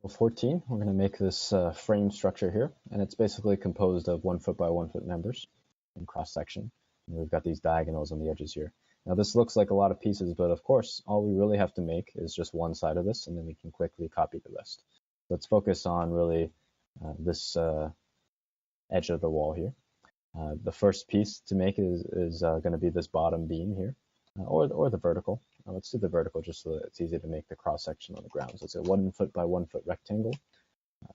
14, we're going to make this frame structure here, and it's basically composed of 1 foot by 1 foot members in cross section. And we've got these diagonals on the edges here. Now this looks like a lot of pieces, but of course, all we really have to make is just one side of this, and then we can quickly copy the rest. Let's focus on really this edge of the wall here. The first piece to make is going to be this bottom beam here, or the vertical. Let's do the vertical just so that it's easy to make the cross section on the ground. So it's a 1 foot by 1 foot rectangle.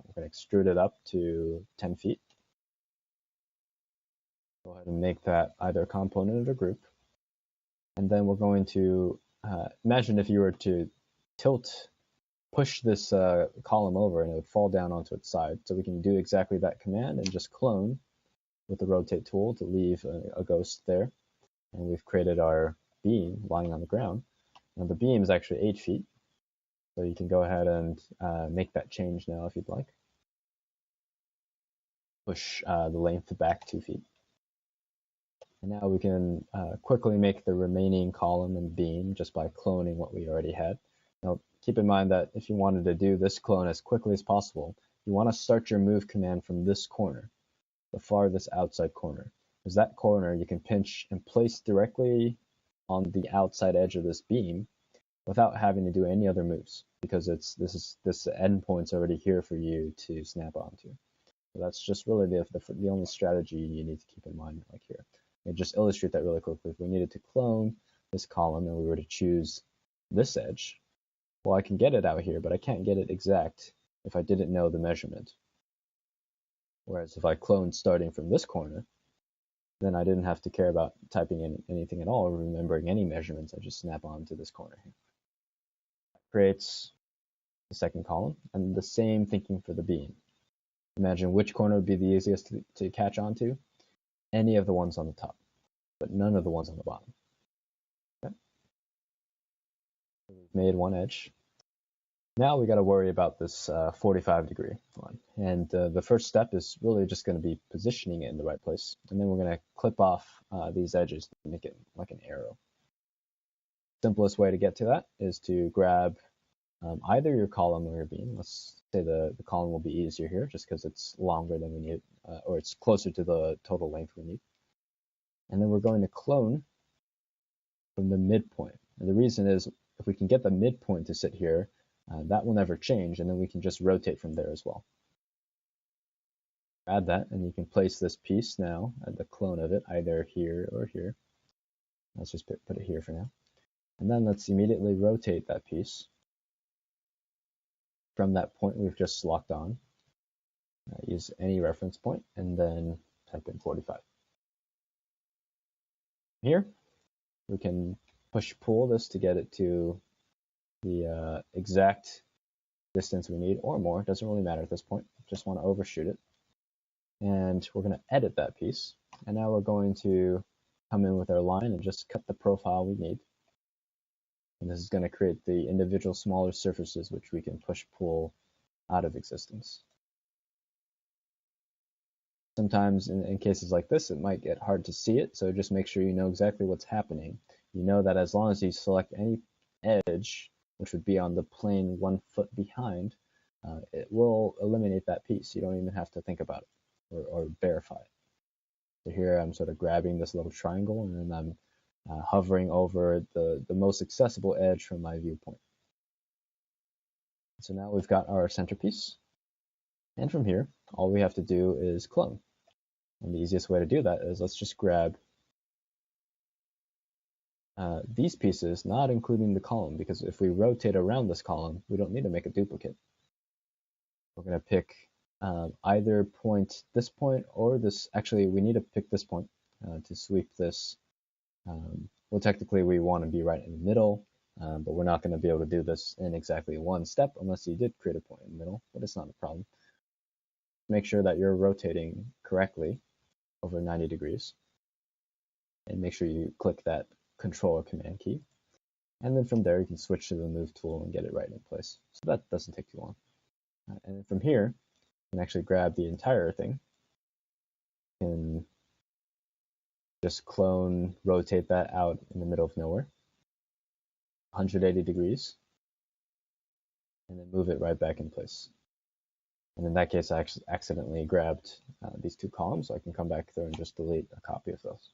We're going to extrude it up to 10 feet. Go ahead and make that either a component or group. And then we're going to imagine if you were to push this column over and it would fall down onto its side. So we can do exactly that command and just clone with the rotate tool to leave a ghost there. And we've created our beam lying on the ground. Now the beam is actually 8 feet. So you can go ahead and make that change now if you'd like. Push the length back 2 feet. And now we can quickly make the remaining column and beam just by cloning what we already had. Now, keep in mind that if you wanted to do this clone as quickly as possible, you want to start your move command from this corner, the farthest outside corner. Because that corner you can pinch and place directly on the outside edge of this beam without having to do any other moves, because this endpoint's already here for you to snap onto. So that's just really the only strategy you need to keep in mind like here. And just illustrate that really quickly. If we needed to clone this column and we were to choose this edge, well, I can get it out here, but I can't get it exact if I didn't know the measurement. Whereas if I cloned starting from this corner, then I didn't have to care about typing in anything at all or remembering any measurements. I just snap on to this corner here. Creates the second column, and the same thinking for the beam. Imagine which corner would be the easiest to catch onto. Any of the ones on the top, but none of the ones on the bottom. Okay. We've made one edge. Now we got to worry about this 45-degree one. And the first step is really just going to be positioning it in the right place. And then we're going to clip off these edges to make it like an arrow. Simplest way to get to that is to grab either your column or your beam. Let's say the column will be easier here just because it's longer than we need, or it's closer to the total length we need. And then we're going to clone from the midpoint. And the reason is if we can get the midpoint to sit here, that will never change, and then we can just rotate from there as well. Add that, and you can place this piece now, the clone of it, either here or here. Let's just put it here for now. And then let's immediately rotate that piece from that point we've just locked on. Use any reference point, and then type in 45. Here, we can push-pull this to get it to the exact distance we need, or more. It doesn't really matter at this point. Just want to overshoot it. And we're going to edit that piece. And now we're going to come in with our line and just cut the profile we need. And this is going to create the individual smaller surfaces which we can push-pull out of existence. Sometimes in cases like this, it might get hard to see it, so just make sure you know exactly what's happening. You know that as long as you select any edge, which would be on the plane 1 foot behind, it will eliminate that piece. You don't even have to think about it or verify it. So here I'm sort of grabbing this little triangle, and then I'm hovering over the most accessible edge from my viewpoint. So now we've got our centerpiece. And from here, all we have to do is clone. And the easiest way to do that is let's just grab these pieces, not including the column, because if we rotate around this column, we don't need to make a duplicate. We're going to pick either point, this point, or this. Actually, we need to pick this point to sweep this. Well, technically, we want to be right in the middle, but we're not going to be able to do this in exactly one step unless you did create a point in the middle, but it's not a problem. Make sure that you're rotating correctly over 90 degrees. And make sure you click that Control or Command key. And then from there, you can switch to the Move tool and get it right in place. So that doesn't take too long. And then from here, you can actually grab the entire thing. You can just clone, rotate that out in the middle of nowhere. 180 degrees. and then move it right back in place. And in that case, I accidentally grabbed these two columns, so I can come back through and just delete a copy of those.